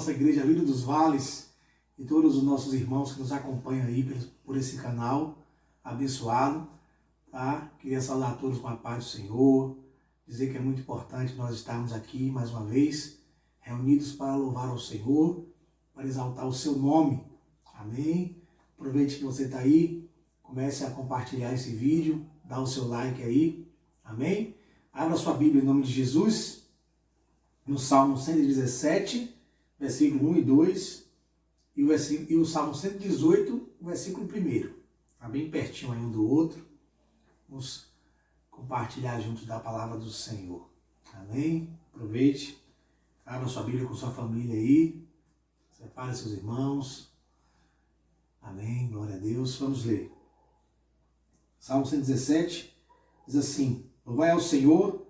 nossa igreja Lírio dos Vales e todos os nossos irmãos que nos acompanham aí por esse canal abençoado, tá? Queria saudar a todos com a paz do Senhor, dizer que é muito importante nós estarmos aqui mais uma vez, reunidos para louvar ao Senhor, para exaltar o seu nome. Amém? Aproveite que você está aí, comece a compartilhar esse vídeo, dá o seu like aí. Amém? Abra sua Bíblia em nome de Jesus, no Salmo 117, versículo 1 e 2, e o Salmo 118, versículo 1. Está bem pertinho aí um do outro. Vamos compartilhar juntos da palavra do Senhor. Amém? Aproveite, abra sua Bíblia com sua família aí, separe seus irmãos. Amém? Glória a Deus. Vamos ler. Salmo 117 diz assim: Louvai ao Senhor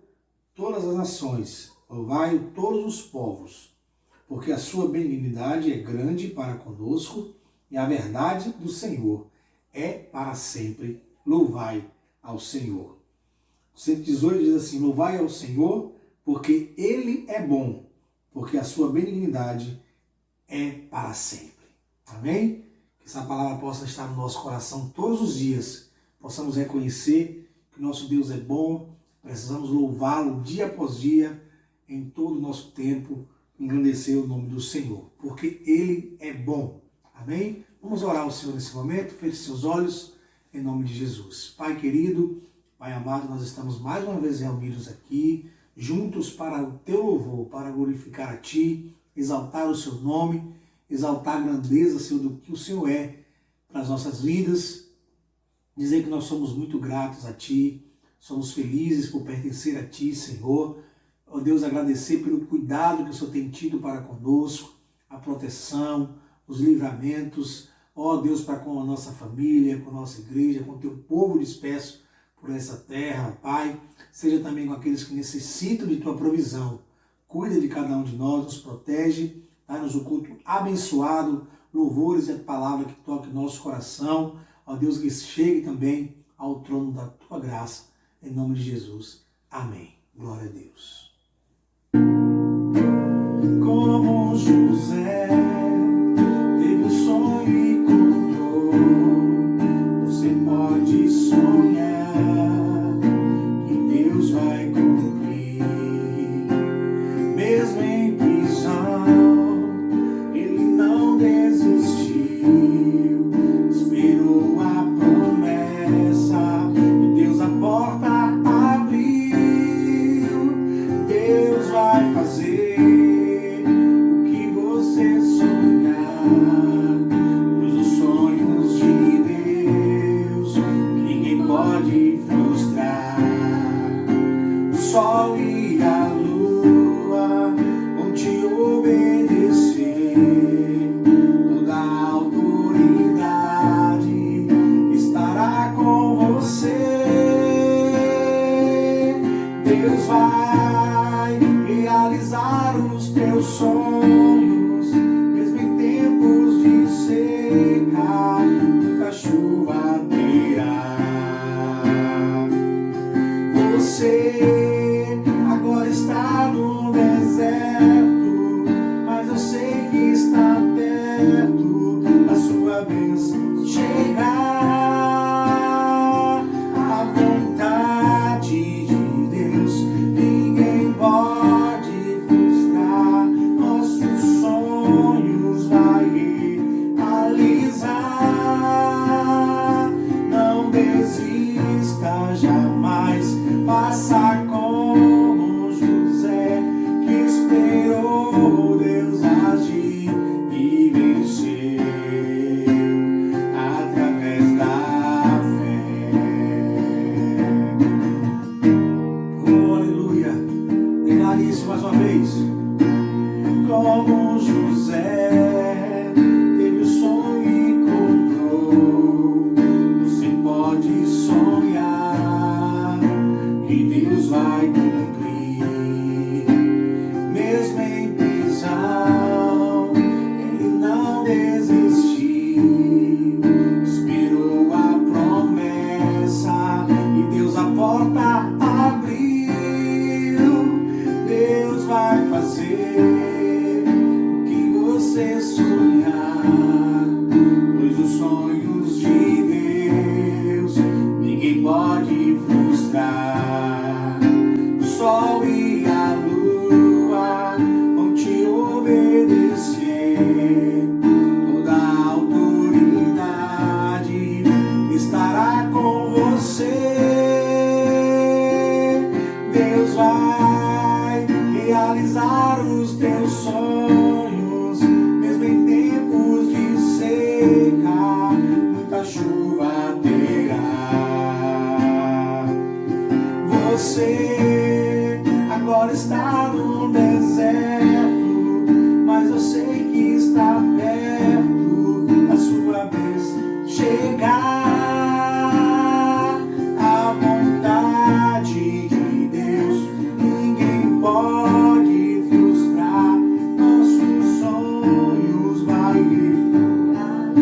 todas as nações, louvai-o todos os povos, porque a sua benignidade é grande para conosco e a verdade do Senhor é para sempre. Louvai ao Senhor. O 118 diz assim: Louvai ao Senhor, porque Ele é bom, porque a sua benignidade é para sempre. Amém? Que essa palavra possa estar no nosso coração todos os dias, possamos reconhecer que nosso Deus é bom, precisamos louvá-lo dia após dia, em todo o nosso tempo, engrandecer o nome do Senhor, porque Ele é bom. Amém? Vamos orar ao Senhor nesse momento, feche seus olhos, em nome de Jesus. Pai querido, Pai amado, nós estamos mais uma vez reunidos aqui, juntos para o Teu louvor, para glorificar a Ti, exaltar o Seu nome, exaltar a grandeza, Senhor, do que o Senhor é para as nossas vidas, dizer que nós somos muito gratos a Ti, somos felizes por pertencer a Ti, Senhor. Ó Deus, agradecer pelo cuidado que o Senhor tem tido para conosco, a proteção, os livramentos, ó Deus, para com a nossa família, com a nossa igreja, com o Teu povo disperso por essa terra, Pai. Seja também com aqueles que necessitam de Tua provisão. Cuida de cada um de nós, nos protege, dá-nos o culto abençoado, louvores e a palavra que toque o nosso coração. Ó Deus, que chegue também ao trono da Tua graça, em nome de Jesus. Amém. Glória a Deus. Como José teve um sonho e contou, você pode sonhar que Deus vai cumprir. Mesmo em prisão, Ele não desistiu, esperou a promessa e Deus a porta abriu. Deus vai fazer o que você sonhar, pois os sonhos de Deus ninguém pode frustrar. O sol e a lua vão te obedecer, toda a autoridade estará com você. Deus vai realizar os teus sonhos, mesmo em tempos de seca, muita chuva terá. Você agora está no deserto, mas eu sei que está perto da sua bênção chegar. A vontade de Deus ninguém pode frustrar, nossos sonhos vai realizar. você sonhar, pois os sonhos de Deus ninguém pode frustrar. O sol e a lua vão te obedecer, toda a autoridade estará com você. Deus vai realizar os teus sonhos, mesmo em tempos de seca, muita chuva terá. Você agora está no deserto, mas eu sei que está perto da sua vez chegar. A vontade de Deus ninguém pode frustrar, nossos sonhos vai realizar.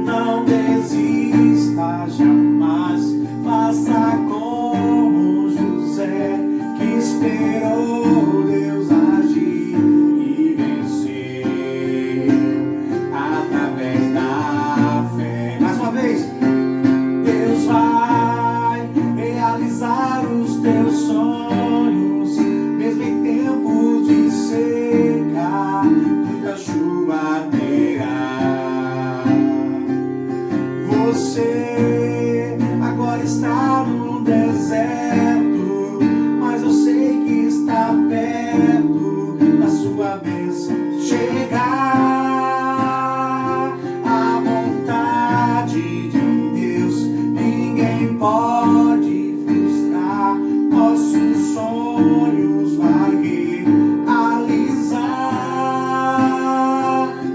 Não desista jamais, faça como José, que esperou Deus agir e venceu através da fé. Mais uma vez, Deus vai realizar os teus sonhos, mesmo em tempos de seca, muita chuva terá. Você agora está no deserto, mas eu sei que está perto da sua bênção chegar. A vontade de Deus ninguém pode frustrar, nossos sonhos vai realizar.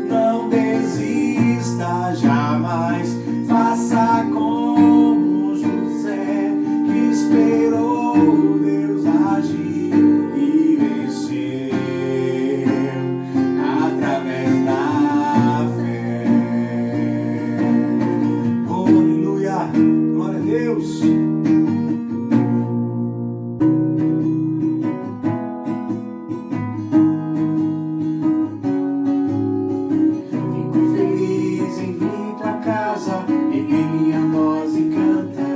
Não desista jamais, faça como José, que esperou Deus agir e venceu através da fé. Oh, aleluia, glória a Deus. Fico feliz em vir pra casa, erguer minha voz e cantar.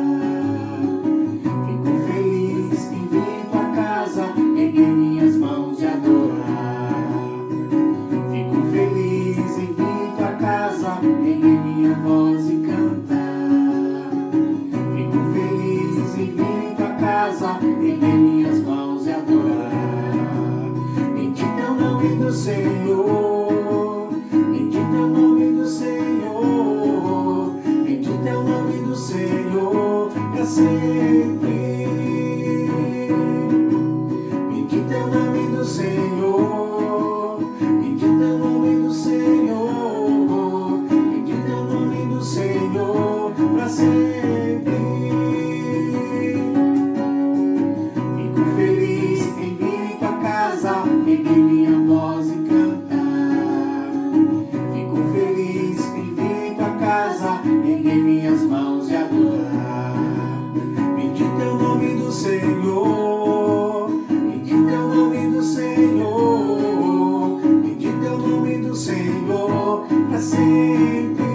Fico feliz em vir pra casa, erguer minhas mãos e adorar. Fico feliz em vir pra casa, erguer minha voz e cantar. Fico feliz em vir pra casa, erguer minhas mãos e adorar. Bendito é o nome do Senhor, bendito é o nome do Senhor, bendito é o nome do Senhor pra sempre. Bendito é o nome do Senhor, bendito é o nome do Senhor, bendito é o nome do Senhor pra sempre. Fico feliz em vir pra casa, erguer minha voz e cantar. Fico feliz em vir pra casa, erguer minhas mãos e adorar. Bendito é o nome do Senhor, bendito é o nome do Senhor, bendito é o nome do Senhor pra sempre.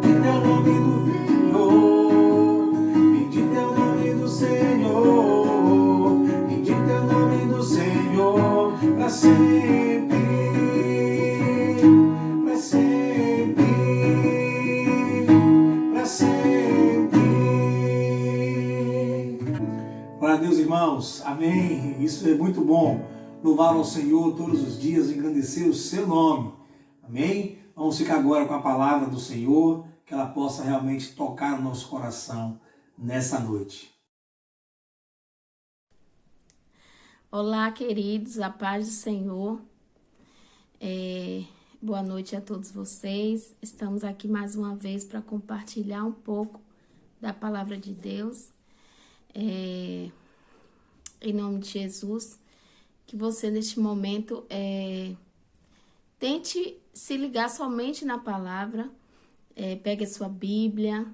Bendito é o nome do Senhor, bendito é o nome do Senhor, bendito é o nome do Senhor pra sempre, pra sempre, pra sempre. Glória a Deus, irmãos. Amém. Isso é muito bom. Louvar ao Senhor todos os dias, engrandecer o seu nome. Amém? Vamos ficar agora com a palavra do Senhor, que ela possa realmente tocar o nosso coração nessa noite. Olá, queridos, a paz do Senhor. Boa noite a todos vocês. Estamos aqui mais uma vez para compartilhar um pouco da palavra de Deus. Em nome de Jesus, que você neste momento tente se ligar somente na palavra, pegue a sua Bíblia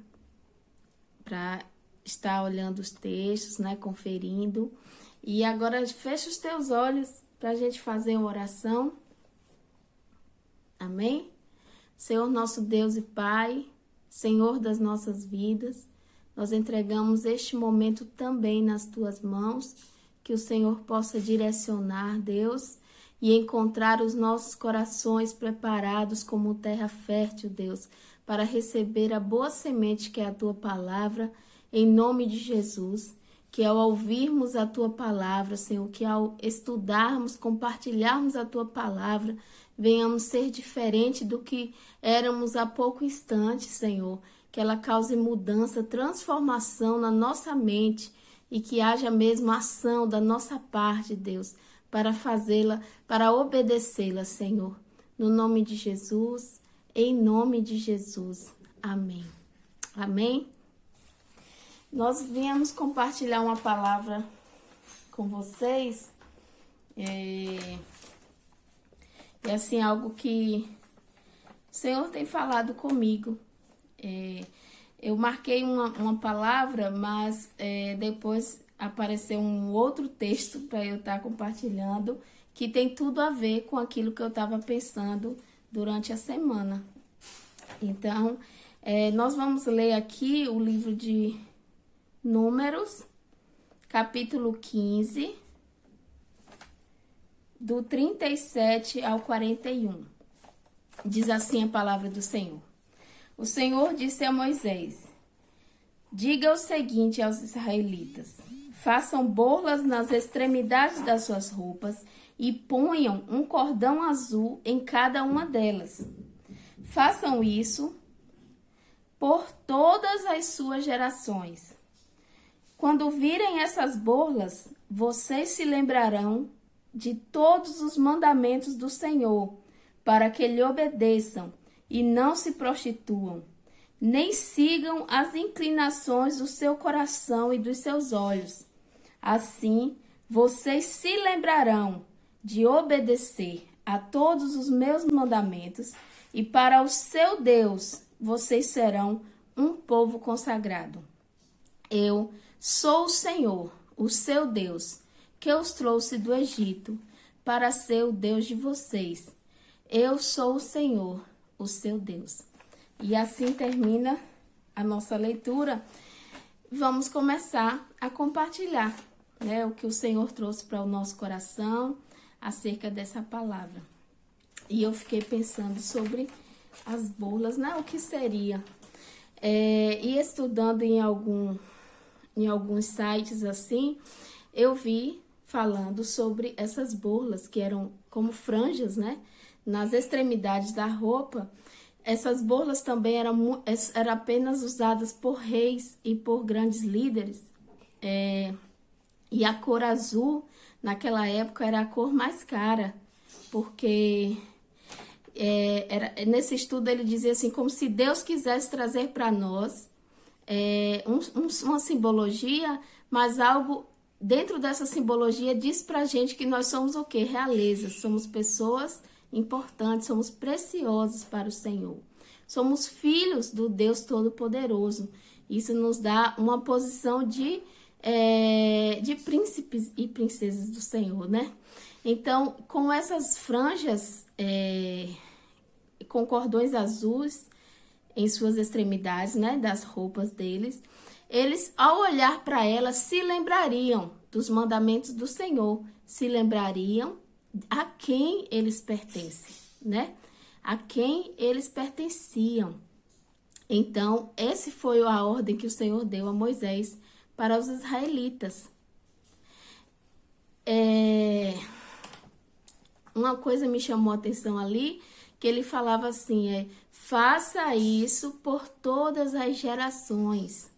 para estar olhando os textos, né, conferindo, E agora fecha os teus olhos para a gente fazer uma oração. Amém? Senhor nosso Deus e Pai, Senhor das nossas vidas, nós entregamos este momento também nas tuas mãos, que o Senhor possa direcionar, Deus, e encontrar os nossos corações preparados como terra fértil, Deus, para receber a boa semente que é a tua palavra, em nome de Jesus. Que ao ouvirmos a tua palavra, Senhor, que ao estudarmos, compartilharmos a tua palavra, venhamos ser diferente do que éramos há pouco instante, Senhor. Que ela cause mudança, transformação na nossa mente e que haja mesmo ação da nossa parte, Deus, para fazê-la, para obedecê-la, Senhor. No nome de Jesus, em nome de Jesus. Amém. Amém. Nós viemos compartilhar uma palavra com vocês. É assim, algo que o Senhor tem falado comigo. Eu marquei uma palavra, mas depois apareceu um outro texto para eu estar compartilhando, que tem tudo a ver com aquilo que eu estava pensando durante a semana. Então, nós vamos ler aqui o livro de Números, capítulo 15, do 37 ao 41. Diz assim a palavra do Senhor. O Senhor disse a Moisés: diga o seguinte aos israelitas: façam borlas nas extremidades das suas roupas e ponham um cordão azul em cada uma delas. Façam isso por todas as suas gerações. Quando virem essas borlas, vocês se lembrarão de todos os mandamentos do Senhor, para que lhe obedeçam e não se prostituam, nem sigam as inclinações do seu coração e dos seus olhos. Assim, vocês se lembrarão de obedecer a todos os meus mandamentos, e para o seu Deus vocês serão um povo consagrado. Eu sou o Senhor, o seu Deus, que os trouxe do Egito para ser o Deus de vocês. Eu sou o Senhor, o seu Deus. E assim termina a nossa leitura. Vamos começar a compartilhar, né, o que o Senhor trouxe para o nosso coração acerca dessa palavra. E eu fiquei pensando sobre as borlas, né, o que seria. E estudando em alguns sites assim, eu vi falando sobre essas borlas, que eram como franjas, né, nas extremidades da roupa. Essas borlas também eram apenas usadas por reis e por grandes líderes. E a cor azul, naquela época, era a cor mais cara, porque nesse estudo ele dizia assim, como se Deus quisesse trazer para nós uma simbologia, mas algo dentro dessa simbologia diz pra gente que nós somos o quê? Realezas, somos pessoas importantes, somos preciosos para o Senhor. Somos filhos do Deus Todo-Poderoso. Isso nos dá uma posição de príncipes e princesas do Senhor, né? Então, com essas franjas com cordões azuis em suas extremidades, né, das roupas deles, eles, ao olhar para elas, se lembrariam dos mandamentos do Senhor, se lembrariam a quem eles pertencem, né? A quem eles pertenciam. Então, essa foi a ordem que o Senhor deu a Moisés para os israelitas. Uma coisa me chamou a atenção ali, que ele falava assim, faça isso por todas as gerações.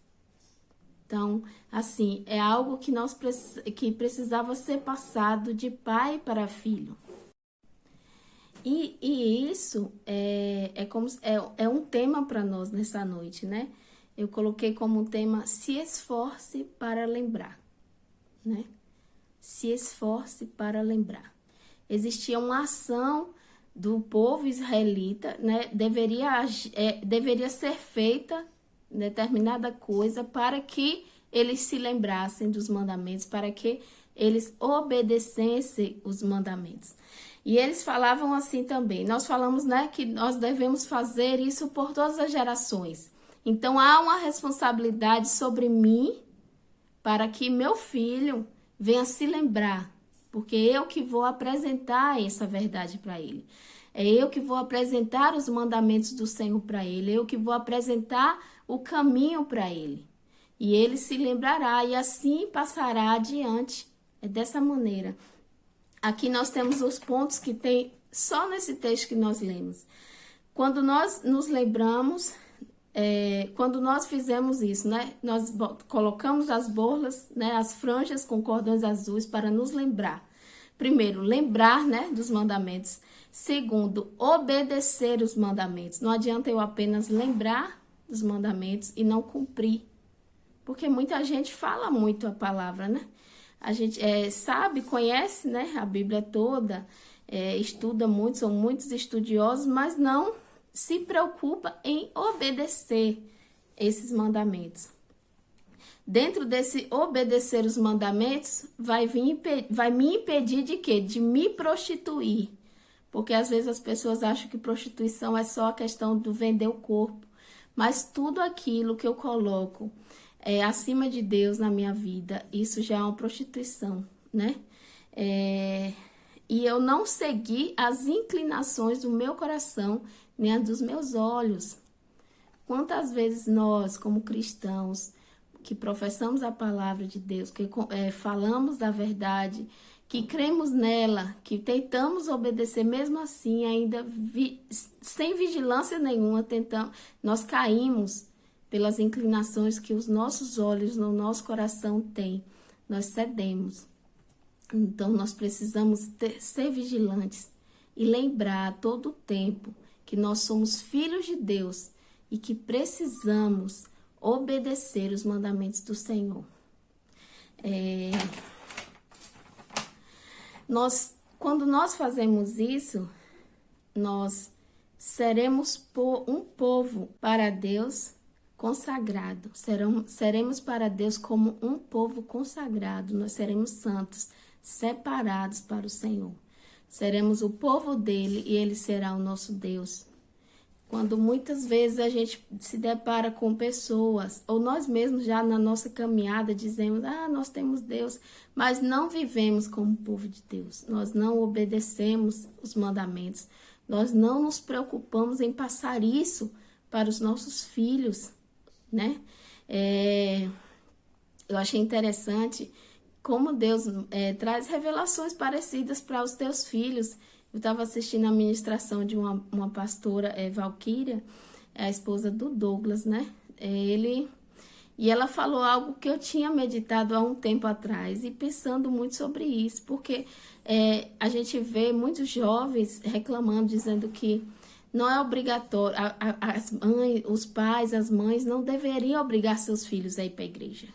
Então, assim, é algo que precisava ser passado de pai para filho. E isso é um tema para nós nessa noite, né? Eu coloquei como tema, se esforce para lembrar, né? Se esforce para lembrar. Existia uma ação do povo israelita, né? Deveria ser feita determinada coisa para que eles se lembrassem dos mandamentos, para que eles obedecessem os mandamentos. E eles falavam assim também. Nós falamos, né, que nós devemos fazer isso por todas as gerações. Então há uma responsabilidade sobre mim para que meu filho venha se lembrar, porque eu que vou apresentar essa verdade para ele. É eu que vou apresentar os mandamentos do Senhor para ele, eu que vou apresentar o caminho para ele. E ele se lembrará e assim passará adiante. É dessa maneira. Aqui nós temos os pontos que tem só nesse texto que nós lemos. Quando nós nos lembramos, quando nós fizemos isso, né? Nós colocamos as borlas, né? As franjas com cordões azuis para nos lembrar. Primeiro, lembrar, né? Dos mandamentos. Segundo, obedecer os mandamentos. Não adianta eu apenas lembrar dos mandamentos e não cumprir. Porque muita gente fala muito a palavra, né? A gente sabe, conhece, né, a Bíblia toda, estuda muito, são muitos estudiosos, mas não se preocupa em obedecer esses mandamentos. Dentro desse obedecer os mandamentos, vai me impedir de quê? De me prostituir. Porque às vezes as pessoas acham que prostituição é só a questão do vender o corpo. Mas tudo aquilo que eu coloco acima de Deus na minha vida, isso já é uma prostituição, né? E eu não segui as inclinações do meu coração, nem as dos meus olhos. Quantas vezes nós, como cristãos, que professamos a palavra de Deus, que falamos da verdade, que cremos nela, que tentamos obedecer, mesmo assim, ainda sem vigilância nenhuma, nós caímos pelas inclinações que os nossos olhos no nosso coração têm, nós cedemos. Então, nós precisamos ser vigilantes e lembrar a todo tempo que nós somos filhos de Deus e que precisamos obedecer os mandamentos do Senhor. Quando nós fazemos isso, nós seremos um povo para Deus consagrado. Seremos para Deus como um povo consagrado. Nós seremos santos, separados para o Senhor. Seremos o povo dele e ele será o nosso Deus. Quando muitas vezes a gente se depara com pessoas, ou nós mesmos já na nossa caminhada dizemos, nós temos Deus, mas não vivemos como povo de Deus. Nós não obedecemos os mandamentos. Nós não nos preocupamos em passar isso para os nossos filhos, né? Eu achei interessante como Deus traz revelações parecidas para os teus filhos. Eu estava assistindo a ministração de uma pastora, Valquíria, a esposa do Douglas, né? E ela falou algo que eu tinha meditado há um tempo atrás e pensando muito sobre isso, porque a gente vê muitos jovens reclamando, dizendo que não é obrigatório, os pais, as mães não deveriam obrigar seus filhos a ir para a igreja.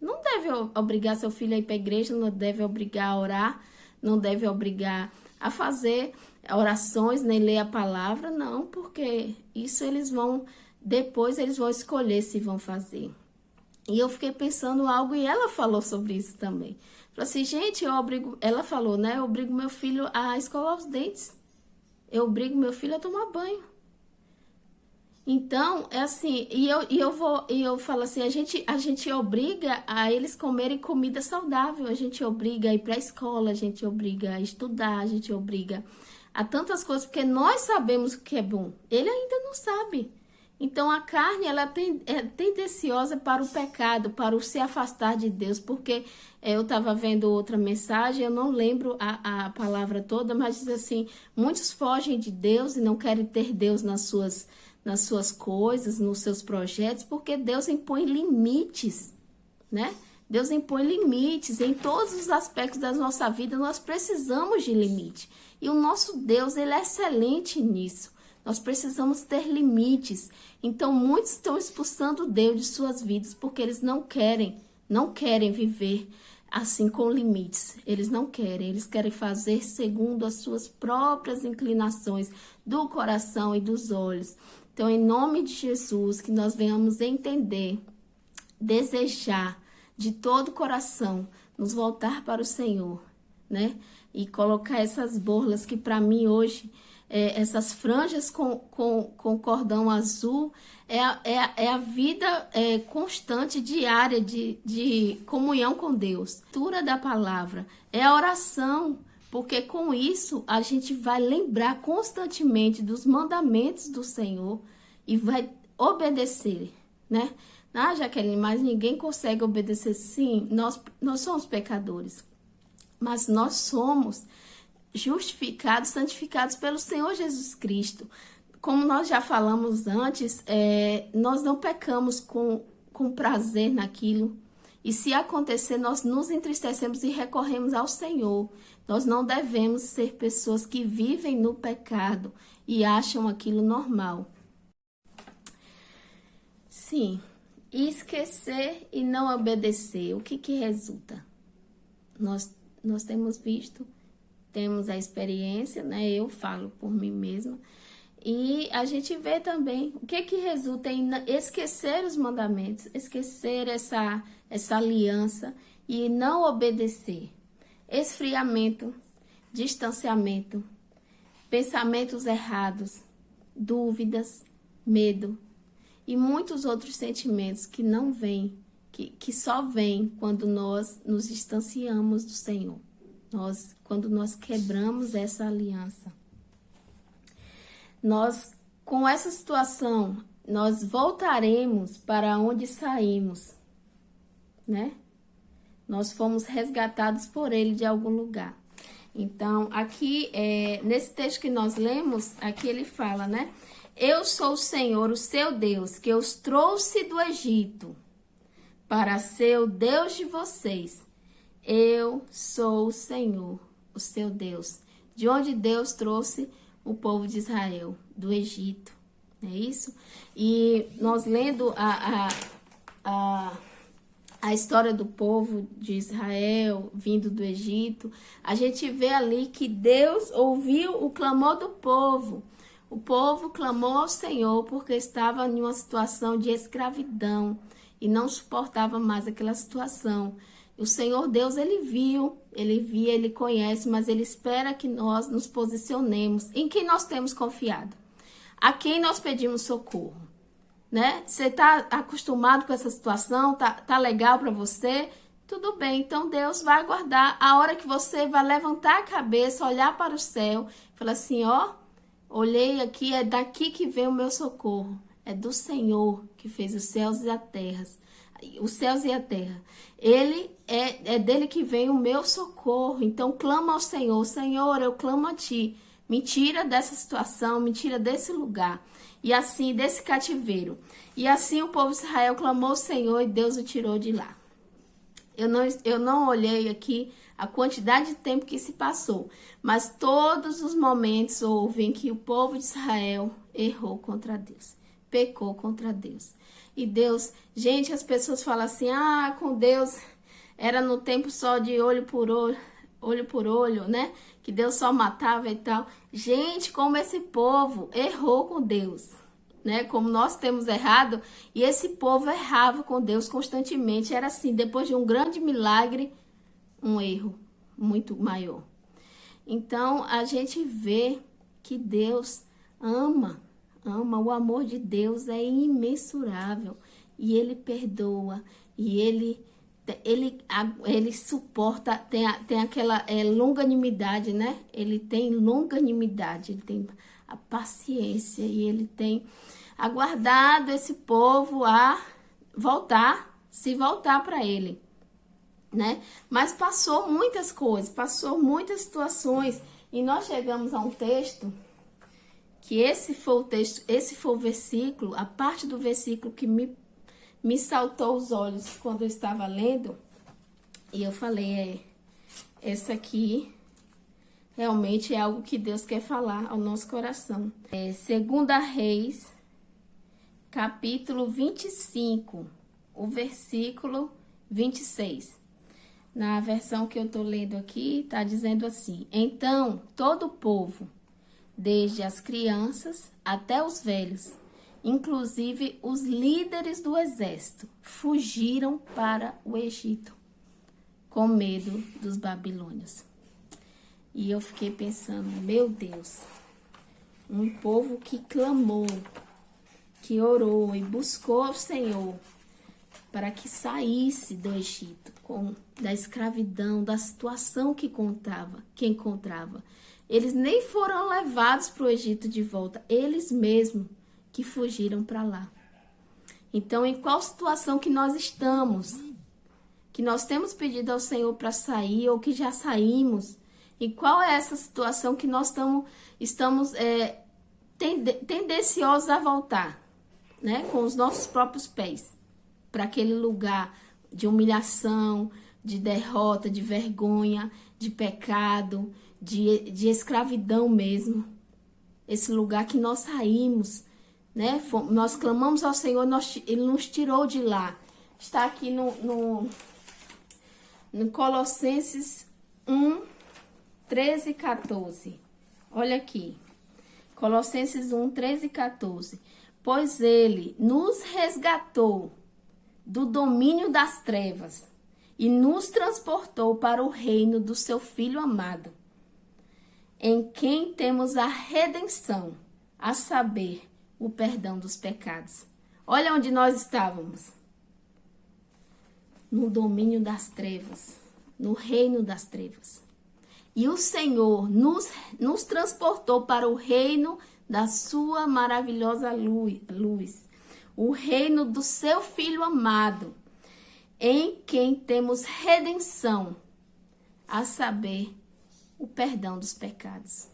Não deve obrigar seu filho a ir para a igreja, não deve obrigar a orar, não deve obrigar a fazer orações, nem ler a palavra, não, porque isso depois eles vão escolher se vão fazer. E eu fiquei pensando algo e ela falou sobre isso também. Falou assim, gente, ela falou, né, eu obrigo meu filho a escovar os dentes. Eu obrigo meu filho a tomar banho. Então, é assim, e eu falo assim, a gente obriga a eles comerem comida saudável, a gente obriga a ir para a escola, a gente obriga a estudar, a gente obriga a tantas coisas, porque nós sabemos o que é bom, ele ainda não sabe. Então, a carne, ela é tendenciosa para o pecado, para o se afastar de Deus, porque eu estava vendo outra mensagem, eu não lembro a palavra toda, mas diz assim, muitos fogem de Deus e não querem ter Deus nas suas coisas, nos seus projetos, porque Deus impõe limites, né? Deus impõe limites em todos os aspectos da nossa vida, nós precisamos de limite. E o nosso Deus, ele é excelente nisso. Nós precisamos ter limites. Então, muitos estão expulsando Deus de suas vidas porque eles não querem viver assim com limites. Eles não querem, eles querem fazer segundo as suas próprias inclinações do coração e dos olhos. Então, em nome de Jesus, que nós venhamos entender, desejar de todo o coração nos voltar para o Senhor, né? E colocar essas borlas que para mim hoje, essas franjas com cordão azul, é a vida constante, diária de comunhão com Deus. A leitura da palavra é a oração, porque com isso a gente vai lembrar constantemente dos mandamentos do Senhor e vai obedecer, né? Ah, Jaqueline, mas ninguém consegue obedecer. Sim, nós somos pecadores, mas nós somos justificados, santificados pelo Senhor Jesus Cristo. Como nós já falamos antes, nós não pecamos com prazer naquilo. E se acontecer, nós nos entristecemos e recorremos ao Senhor. Nós não devemos ser pessoas que vivem no pecado e acham aquilo normal. Sim, esquecer e não obedecer, o que resulta? Nós temos visto, temos a experiência, né? Eu falo por mim mesma. E a gente vê também o que resulta em esquecer os mandamentos, esquecer essa aliança e não obedecer. Esfriamento, distanciamento, pensamentos errados, dúvidas, medo e muitos outros sentimentos que não vêm, que só vêm quando nós nos distanciamos do Senhor. Quando nós quebramos essa aliança. Com essa situação, nós voltaremos para onde saímos, né? Nós fomos resgatados por Ele de algum lugar. Então, aqui, nesse texto que nós lemos, aqui ele fala, né? Eu sou o Senhor, o seu Deus, que os trouxe do Egito para ser o Deus de vocês. Eu sou o Senhor, o seu Deus. De onde Deus trouxe o povo de Israel, do Egito, não é isso? E nós lendo a história do povo de Israel vindo do Egito, a gente vê ali que Deus ouviu o clamor do povo. O povo clamou ao Senhor porque estava em uma situação de escravidão e não suportava mais aquela situação. O Senhor Deus, ele via, ele conhece, mas ele espera que nós nos posicionemos. Em quem nós temos confiado? A quem nós pedimos socorro? Né? Você está acostumado com essa situação? Tá legal para você? Tudo bem, então Deus vai aguardar a hora que você vai levantar a cabeça, olhar para o céu, falar assim, ó, olhei aqui, é daqui que vem o meu socorro. É do Senhor que fez os céus e a terra. Os céus e a terra. Ele é dele que vem o meu socorro. Então clama ao Senhor. Senhor, eu clamo a ti. Me tira dessa situação, me tira desse lugar. E assim, desse cativeiro. E assim o povo de Israel clamou ao Senhor e Deus o tirou de lá. Eu não olhei aqui a quantidade de tempo que se passou, mas todos os momentos houve em que o povo de Israel errou contra Deus, pecou contra Deus. E Deus, gente, as pessoas falam assim, com Deus era no tempo só de olho por olho, né? Que Deus só matava e tal. Gente, como esse povo errou com Deus, né? Como nós temos errado, e esse povo errava com Deus constantemente. Era assim, depois de um grande milagre, um erro muito maior. Então, a gente vê que Deus ama, o amor de Deus é imensurável, e Ele perdoa, e Ele suporta, tem aquela longanimidade, né? Ele tem longanimidade, Ele tem a paciência, e Ele tem aguardado esse povo a se voltar para Ele, né? Mas passou muitas coisas, passou muitas situações, e nós chegamos a um texto, que esse foi o versículo, a parte do versículo que me saltou os olhos quando eu estava lendo, e eu falei, essa aqui realmente é algo que Deus quer falar ao nosso coração. 2 Reis, capítulo 25, o versículo 26. Na versão que eu estou lendo aqui, está dizendo assim: então todo o povo, desde as crianças até os velhos, inclusive os líderes do exército, fugiram para o Egito. com medo dos babilônios. E eu fiquei pensando, meu Deus, um povo que clamou, que orou e buscou o Senhor para que saísse do Egito, da escravidão, da situação que encontrava. Eles nem foram levados para o Egito de volta, eles mesmos que fugiram para lá. Então, em qual situação que nós estamos? Que nós temos pedido ao Senhor para sair ou que já saímos? E qual é essa situação que nós estamos tendenciosos a voltar, né? Com os nossos próprios pés, para aquele lugar de humilhação, de derrota, de vergonha, de pecado, de escravidão mesmo. Esse lugar que nós saímos, né? Nós clamamos ao Senhor, Ele nos tirou de lá. Está aqui no Colossenses 1, 13 e 14. Olha aqui. Colossenses 1, 13 e 14. Pois Ele nos resgatou do domínio das trevas e nos transportou para o reino do seu Filho amado, em quem temos a redenção, a saber, o perdão dos pecados. Olha onde nós estávamos. No domínio das trevas, no reino das trevas. E o Senhor nos transportou para o reino da sua maravilhosa luz, o reino do seu Filho amado, em quem temos redenção, a saber, o perdão dos pecados.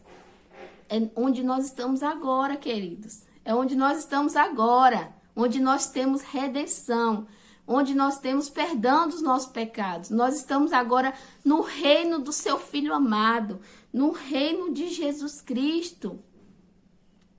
É onde nós estamos agora, queridos. É onde nós estamos agora, onde nós temos redenção, onde nós temos perdão dos nossos pecados. Nós estamos agora no reino do seu Filho amado, no reino de Jesus Cristo.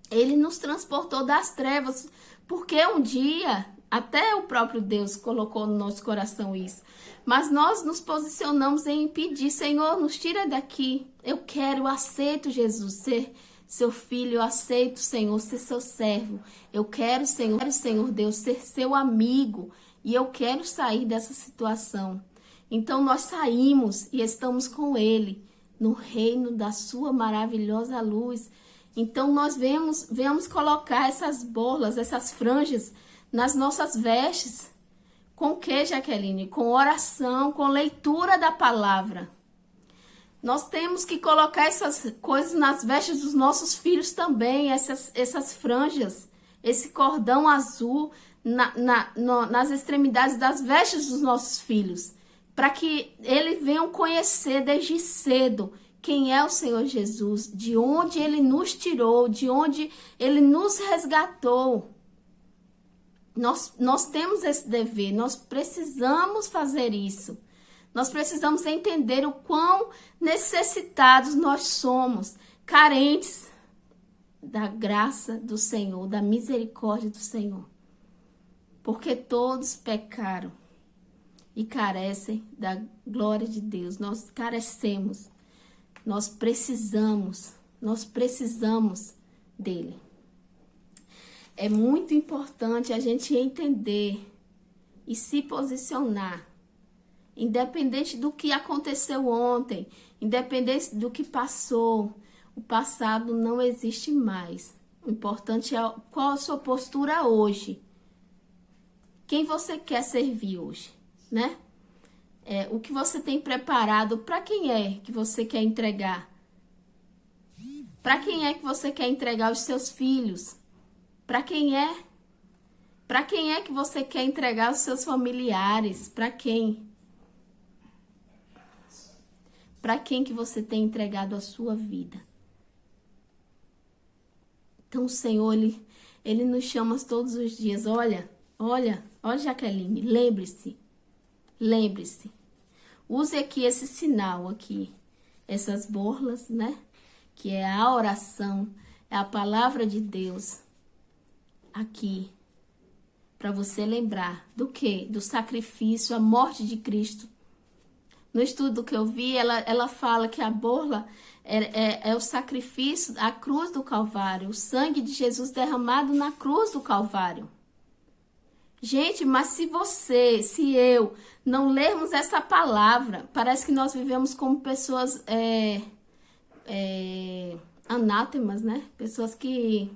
Ele nos transportou das trevas, porque um dia, até o próprio Deus colocou no nosso coração isso, mas nós nos posicionamos em impedir. Senhor, nos tira daqui. Eu aceito, Jesus, ser seu filho, eu aceito, Senhor, ser seu servo. Eu quero, Senhor Deus, ser seu amigo. E eu quero sair dessa situação. Então nós saímos e estamos com Ele, no reino da sua maravilhosa luz. Então nós viemos colocar essas borlas, essas franjas nas nossas vestes. Com o que, Jaqueline? Com oração, com leitura da palavra. Nós temos que colocar essas coisas nas vestes dos nossos filhos também, essas franjas, esse cordão azul nas extremidades das vestes dos nossos filhos, para que eles venham conhecer desde cedo quem é o Senhor Jesus, de onde Ele nos tirou, de onde Ele nos resgatou. Nós temos esse dever, nós precisamos fazer isso. Nós precisamos entender o quão necessitados nós somos, carentes da graça do Senhor, da misericórdia do Senhor. Porque todos pecaram e carecem da glória de Deus. Nós carecemos, nós precisamos dele. É muito importante a gente entender e se posicionar, independente do que aconteceu ontem, independente do que passou. O passado não existe mais. O importante é qual a sua postura hoje. Quem você quer servir hoje, né? O que você tem preparado, para quem é que você quer entregar? Para quem é que você quer entregar os seus filhos? Para quem é? Para quem é que você quer entregar os seus familiares? Para quem? Para quem que você tem entregado a sua vida? Então o Senhor, Ele nos chama todos os dias. Olha, Jaqueline, lembre-se. Use aqui esse sinal aqui, essas borlas, né? Que é a oração, é a palavra de Deus aqui, para você lembrar do quê? Do sacrifício, a morte de Cristo. No estudo que eu vi, ela fala que a borla é o sacrifício, a cruz do Calvário, o sangue de Jesus derramado na cruz do Calvário. Gente, mas se eu não lermos essa palavra, parece que nós vivemos como pessoas anátemas, né? Pessoas que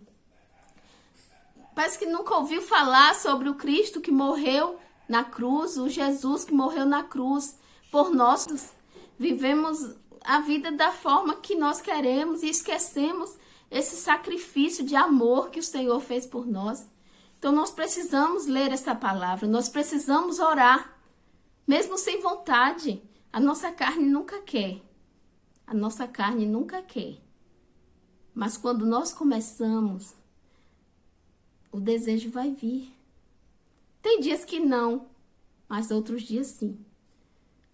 parece que nunca ouviu falar sobre o Cristo que morreu na cruz, o Jesus que morreu na cruz por nós. Vivemos a vida da forma que nós queremos e esquecemos esse sacrifício de amor que o Senhor fez por nós. Então nós precisamos ler essa palavra, nós precisamos orar, mesmo sem vontade. A nossa carne nunca quer, a nossa carne nunca quer. Mas quando nós começamos, o desejo vai vir. Tem dias que não, mas outros dias sim.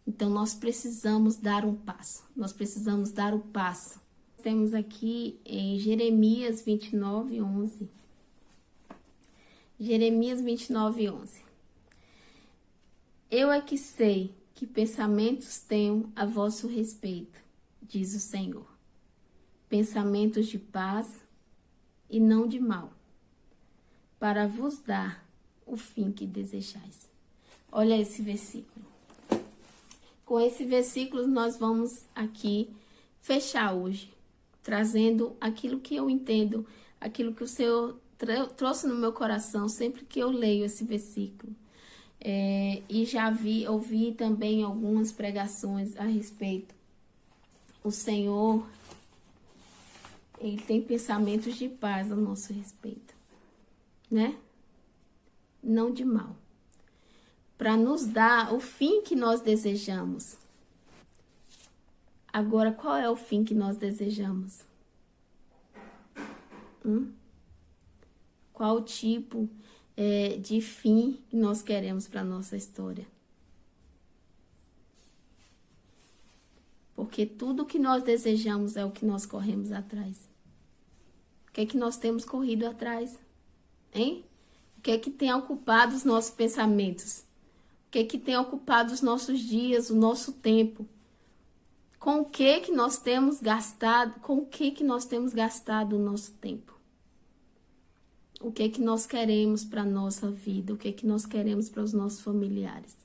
Então nós precisamos dar um passo, nós precisamos dar o passo. Temos aqui em Jeremias 29, 11. Jeremias 29, 11. Eu é que sei que pensamentos tenho a vosso respeito, diz o Senhor. Pensamentos de paz e não de mal, para vos dar o fim que desejais. Olha esse versículo. Com esse versículo nós vamos aqui fechar hoje, trazendo aquilo que eu entendo, aquilo que o Senhor trouxe no meu coração sempre que eu leio esse versículo. E já ouvi também algumas pregações a respeito. O Senhor, Ele tem pensamentos de paz a nosso respeito, né? Não de mal. Para nos dar o fim que nós desejamos. Agora, qual é o fim que nós desejamos? Qual tipo de fim que nós queremos para a nossa história? Porque tudo que nós desejamos é o que nós corremos atrás. O que é que nós temos corrido atrás? Hein? O que é que tem ocupado os nossos pensamentos? O que é que tem ocupado os nossos dias, o nosso tempo? Com o que nós temos gastado? Com o que nós temos gastado o nosso tempo? O que é que nós queremos para a nossa vida? O que é que nós queremos para os nossos familiares?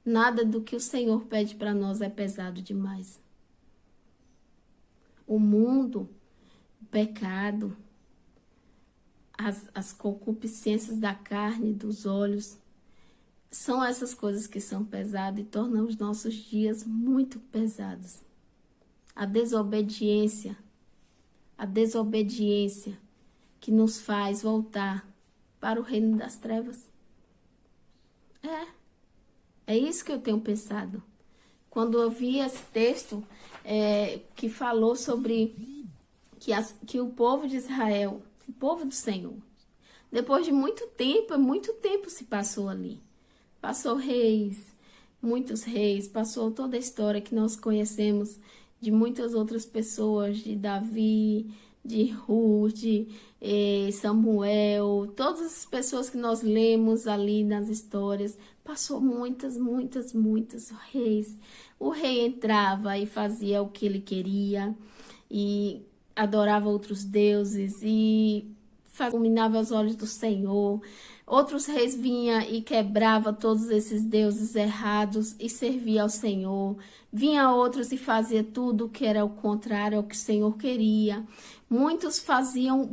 Nada do que o Senhor pede para nós é pesado demais. O mundo, o pecado, as concupiscências da carne, dos olhos, são essas coisas que são pesadas e tornam os nossos dias muito pesados. A desobediência que nos faz voltar para o reino das trevas. É isso que eu tenho pensado. Quando eu vi esse texto que falou sobre que o povo de Israel, o povo do Senhor, depois de muito tempo se passou ali. Passou muitos reis, passou toda a história que nós conhecemos de muitas outras pessoas, de Davi, de Ruth, Samuel, todas as pessoas que nós lemos ali nas histórias, passou muitos reis. O rei entrava e fazia o que ele queria, e adorava outros deuses, e iluminava os olhos do Senhor. Outros reis vinham e quebrava todos esses deuses errados e servia ao Senhor. Vinha outros e fazia tudo o que era o contrário ao que o Senhor queria. Muitos faziam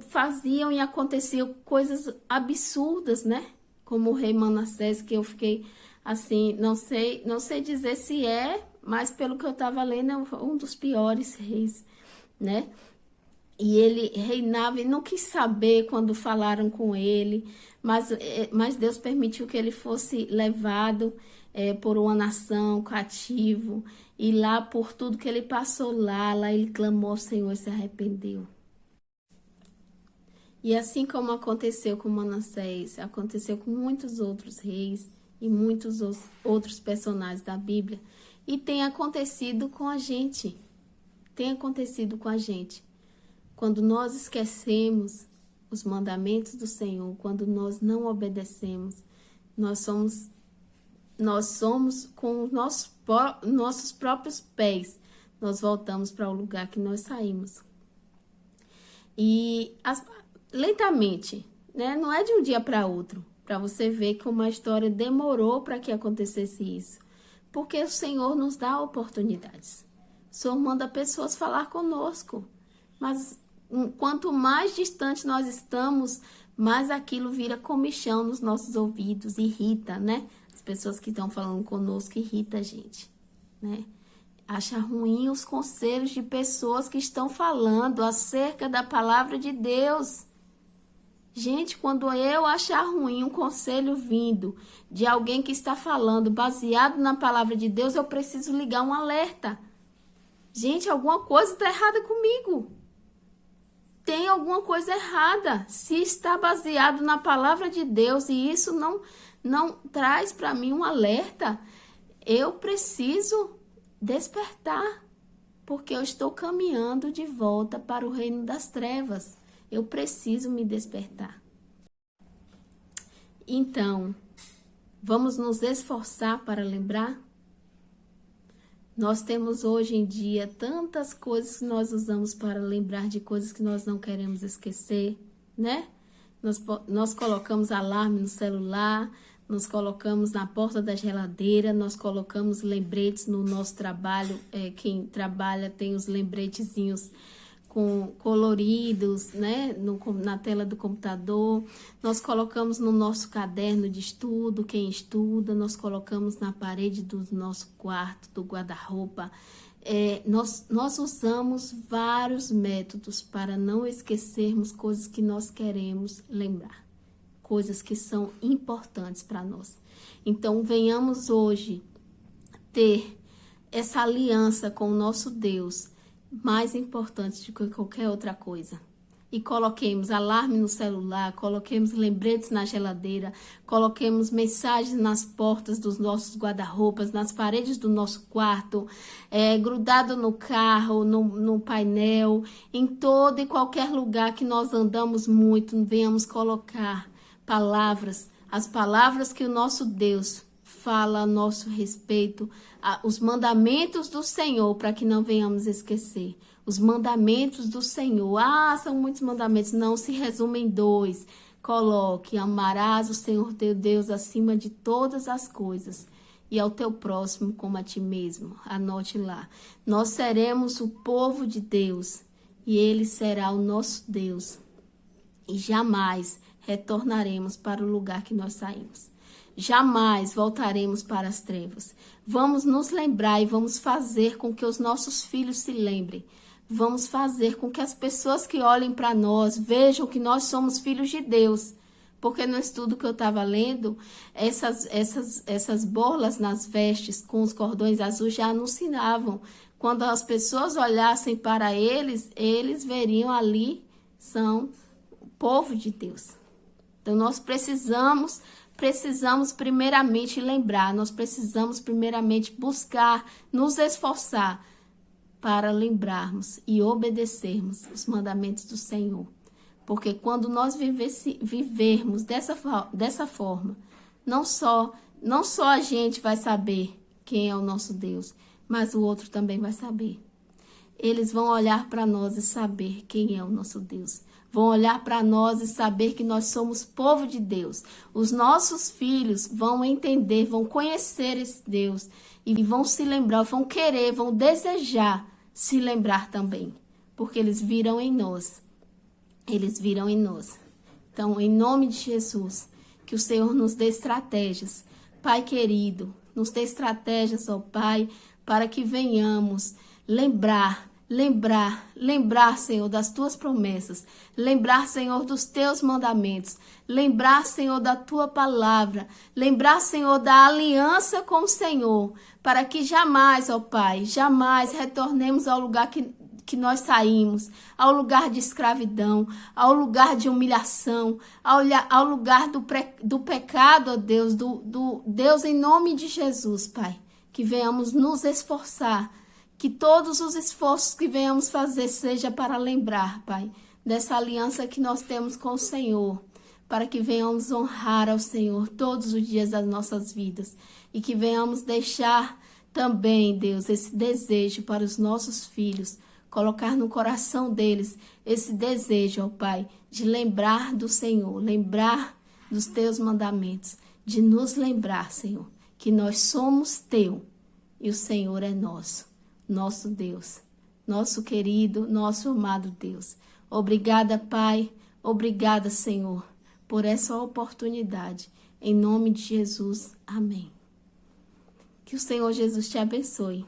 e aconteciam coisas absurdas, né? Como o rei Manassés, que eu fiquei assim, não sei dizer se mas pelo que eu estava lendo, é um dos piores reis, né? E ele reinava e não quis saber quando falaram com ele, mas Deus permitiu que ele fosse levado por uma nação cativo. E lá, por tudo que ele passou lá ele clamou ao Senhor e se arrependeu. E assim como aconteceu com Manassés, aconteceu com muitos outros reis e muitos outros personagens da Bíblia. E tem acontecido com a gente. Quando nós esquecemos os mandamentos do Senhor, quando nós não obedecemos, nós somos com os nossos próprios pés, nós voltamos para o lugar que nós saímos. E lentamente, né? Não é de um dia para outro, para você ver como a história demorou para que acontecesse isso. Porque o Senhor nos dá oportunidades. O Senhor manda pessoas falar conosco. Mas quanto mais distante nós estamos, mais aquilo vira comichão nos nossos ouvidos, irrita, né? As pessoas que estão falando conosco irrita a gente, né? Acha ruim os conselhos de pessoas que estão falando acerca da palavra de Deus. Gente, quando eu achar ruim um conselho vindo de alguém que está falando baseado na palavra de Deus, eu preciso ligar um alerta. Gente, alguma coisa está errada comigo. Tem alguma coisa errada. Se está baseado na palavra de Deus e isso não traz para mim um alerta, eu preciso despertar, porque eu estou caminhando de volta para o reino das trevas. Eu preciso me despertar. Então, vamos nos esforçar para lembrar? Nós temos hoje em dia tantas coisas que nós usamos para lembrar de coisas que nós não queremos esquecer, né? Nós colocamos alarme no celular, nós colocamos na porta da geladeira, nós colocamos lembretes no nosso trabalho. Quem trabalha tem os lembretezinhos coloridos, né, na tela do computador. Nós colocamos no nosso caderno de estudo, quem estuda, nós colocamos na parede do nosso quarto, do guarda-roupa. Nós usamos vários métodos para não esquecermos coisas que nós queremos lembrar, coisas que são importantes para nós. Então, venhamos hoje ter essa aliança com o nosso Deus, mais importante do que qualquer outra coisa. E coloquemos alarme no celular, coloquemos lembretes na geladeira, coloquemos mensagens nas portas dos nossos guarda-roupas, nas paredes do nosso quarto, grudado no carro, no painel, em todo e qualquer lugar que nós andamos muito, venhamos colocar palavras, as palavras que o nosso Deus fala a nosso respeito, os mandamentos do Senhor, para que não venhamos esquecer. Os mandamentos do Senhor. São muitos mandamentos, não se resumem em 2. Coloque: amarás o Senhor teu Deus acima de todas as coisas, e ao teu próximo como a ti mesmo. Anote lá. Nós seremos o povo de Deus, e Ele será o nosso Deus. E jamais retornaremos para o lugar que nós saímos. Jamais voltaremos para as trevas. Vamos nos lembrar e vamos fazer com que os nossos filhos se lembrem. Vamos fazer com que as pessoas que olhem para nós vejam que nós somos filhos de Deus. Porque no estudo que eu estava lendo, essas borlas nas vestes com os cordões azuis já anunciavam. Quando as pessoas olhassem para eles, eles veriam ali, são o povo de Deus. Então nós precisamos primeiramente lembrar, nós precisamos primeiramente buscar, nos esforçar para lembrarmos e obedecermos os mandamentos do Senhor. Porque quando nós vivermos dessa forma, não só a gente vai saber quem é o nosso Deus, mas o outro também vai saber. Eles vão olhar para nós e saber quem é o nosso Deus. Vão olhar para nós e saber que nós somos povo de Deus. Os nossos filhos vão entender, vão conhecer esse Deus e vão se lembrar, vão querer, vão desejar se lembrar também, porque eles viram em nós. Eles viram em nós. Então, em nome de Jesus, que o Senhor nos dê estratégias. Pai querido, nos dê estratégias, ó Pai, para que venhamos lembrar, Senhor, das tuas promessas, lembrar, Senhor, dos teus mandamentos, lembrar, Senhor, da tua palavra, lembrar, Senhor, da aliança com o Senhor, para que jamais, ó Pai, jamais retornemos ao lugar que nós saímos, ao lugar de escravidão, ao lugar de humilhação, ao lugar do pecado, ó Deus, do Deus, em nome de Jesus, Pai, que venhamos nos esforçar, que todos os esforços que venhamos fazer seja para lembrar, Pai, dessa aliança que nós temos com o Senhor, para que venhamos honrar ao Senhor todos os dias das nossas vidas e que venhamos deixar também, Deus, esse desejo para os nossos filhos, colocar no coração deles esse desejo, ó Pai, de lembrar do Senhor, lembrar dos teus mandamentos, de nos lembrar, Senhor, que nós somos teu e o Senhor é nosso Deus, nosso querido, nosso amado Deus. Obrigada, Pai, obrigada, Senhor, por essa oportunidade. Em nome de Jesus, amém. Que o Senhor Jesus te abençoe.